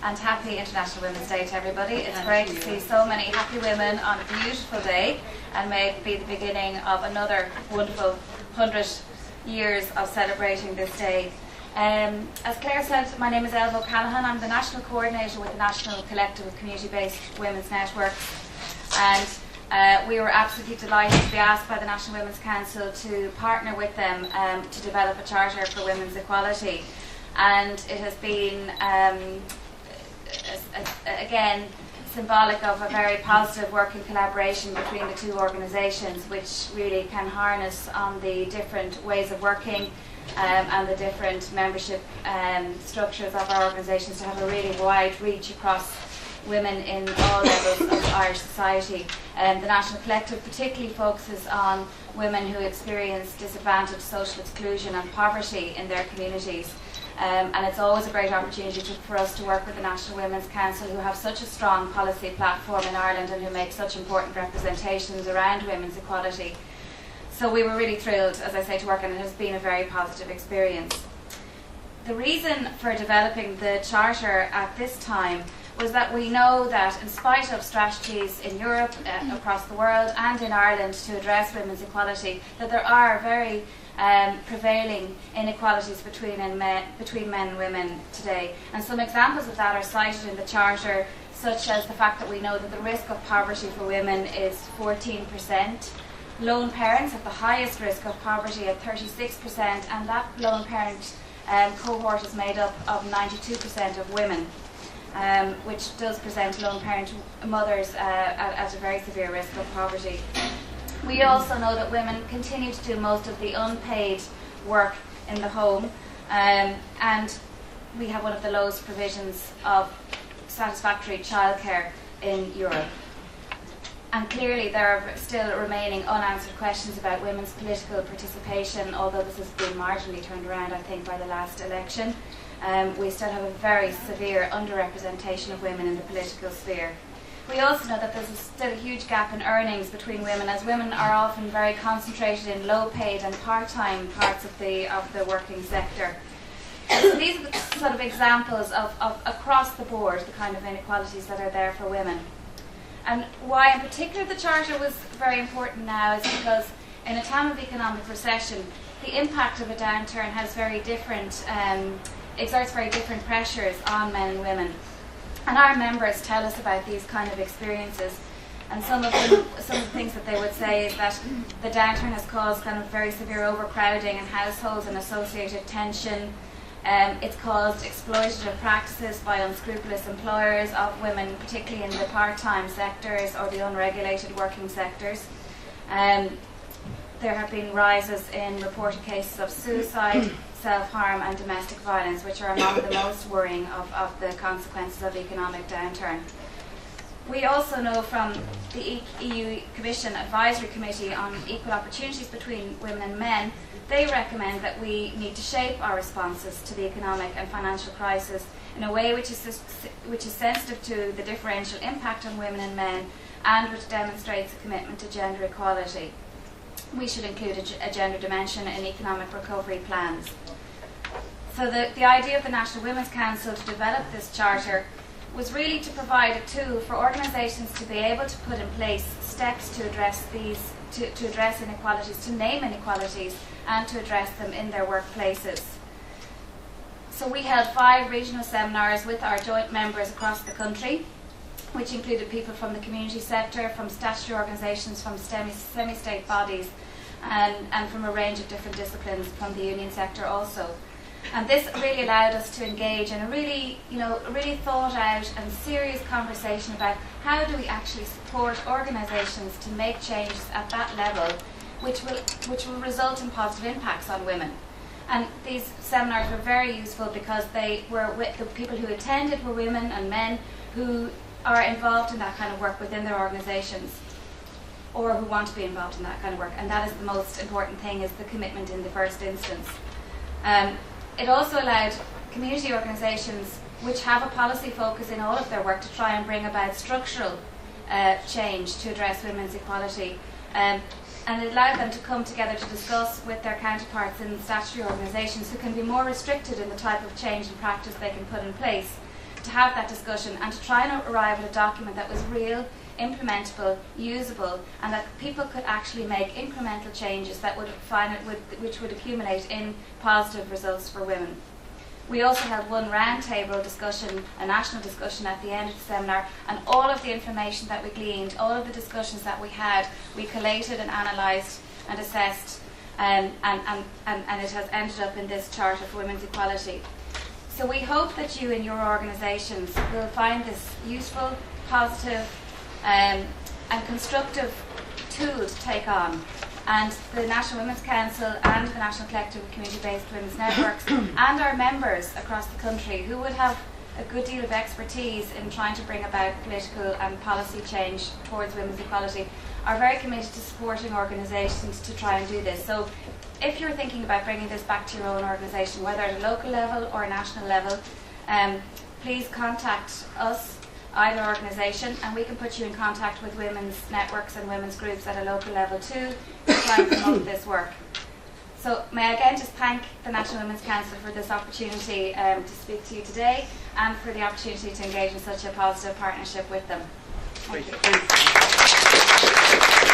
and happy International Women's Day to everybody. It's great to see so many happy women on a beautiful day, and may it be the beginning of another wonderful 100 years of celebrating this day. As Claire said, my name is Elva O'Callaghan. I'm the National Coordinator with the National Collective of Community-Based Women's Networks, and we were absolutely delighted to be asked by the National Women's Council to partner with them to develop a charter for women's equality. And it has been, again, symbolic of a very positive working collaboration between the two organisations, which really can harness on the different ways of working and the different membership structures of our organisations to have a really wide reach across women in all levels of Irish society. The National Collective particularly focuses on women who experience disadvantage, social exclusion and poverty in their communities. And it's always a great opportunity for us to work with the National Women's Council, who have such a strong policy platform in Ireland and who make such important representations around women's equality. So we were really thrilled, as I say, to work, and it has been a very positive experience. The reason for developing the Charter at this time was that we know that in spite of strategies in Europe, across the world and in Ireland to address women's equality, that there are very prevailing inequalities between men and women today. And some examples of that are cited in the Charter, such as the fact that we know that the risk of poverty for women is 14%. Lone parents have the highest risk of poverty at 36%, and that lone parent cohort is made up of 92% of women, which does present lone parent mothers at a very severe risk of poverty. We also know that women continue to do most of the unpaid work in the home, and we have one of the lowest provisions of satisfactory childcare in Europe. And clearly there are still remaining unanswered questions about women's political participation, although this has been marginally turned around, I think, by the last election. We still have a very severe underrepresentation of women in the political sphere. We also know that there's still a huge gap in earnings between women, as women are often very concentrated in low-paid and part-time parts of the working sector. So these are the sort of examples of across the board the kind of inequalities that are there for women. And why in particular the Charter was very important now is because in a time of economic recession, the impact of a downturn has very different, exerts very different pressures on men and women. And our members tell us about these kind of experiences, and some of the things that they would say is that the downturn has caused kind of very severe overcrowding in households and associated tension. It's caused exploitative practices by unscrupulous employers of women, particularly in the part-time sectors or the unregulated working sectors. There have been rises in reported cases of suicide, self-harm and domestic violence, which are among the most worrying of the consequences of economic downturn. We also know from the EU Commission Advisory Committee on Equal Opportunities between Women and Men, they recommend that we need to shape our responses to the economic and financial crisis in a way which is sensitive to the differential impact on women and men and which demonstrates a commitment to gender equality. We should include a gender dimension in economic recovery plans. So the idea of the National Women's Council to develop this charter was really to provide a tool for organisations to be able to put in place steps to address to address inequalities, to name inequalities and to address them in their workplaces. So we held 5 regional seminars with our joint members across the country, which included people from the community sector, from statutory organisations, from semi-state bodies, and from a range of different disciplines from the union sector also. And this really allowed us to engage in a really thought out and serious conversation about how do we actually support organisations to make changes at that level which will result in positive impacts on women. And these seminars were very useful because they were with the people who attended were women and men who are involved in that kind of work within their organisations, or who want to be involved in that kind of work. And that is the most important thing, is the commitment in the first instance. It also allowed community organisations which have a policy focus in all of their work to try and bring about structural change to address women's equality. And it allowed them to come together to discuss with their counterparts in statutory organisations who can be more restricted in the type of change and practice they can put in place, to have that discussion and to try and arrive at a document that was real, implementable, usable, and that people could actually make incremental changes that which would accumulate in positive results for women. We also held one roundtable discussion, a national discussion at the end of the seminar, and all of the information that we gleaned, all of the discussions that we had, we collated and analysed and assessed, and it has ended up in this chart of women's equality. So we hope that you in your organisations will find this useful, positive and constructive tool to take on. And the National Women's Council and the National Collective of Community-Based Women's Networks and our members across the country who would have a good deal of expertise in trying to bring about political and policy change towards women's equality are very committed to supporting organisations to try and do this. So if you're thinking about bringing this back to your own organisation, whether at a local level or a national level, please contact us, either organisation, and we can put you in contact with women's networks and women's groups at a local level too to try and promote this work. So may I again just thank the National Women's Council for this opportunity to speak to you today and for the opportunity to engage in such a positive partnership with them. Thank you.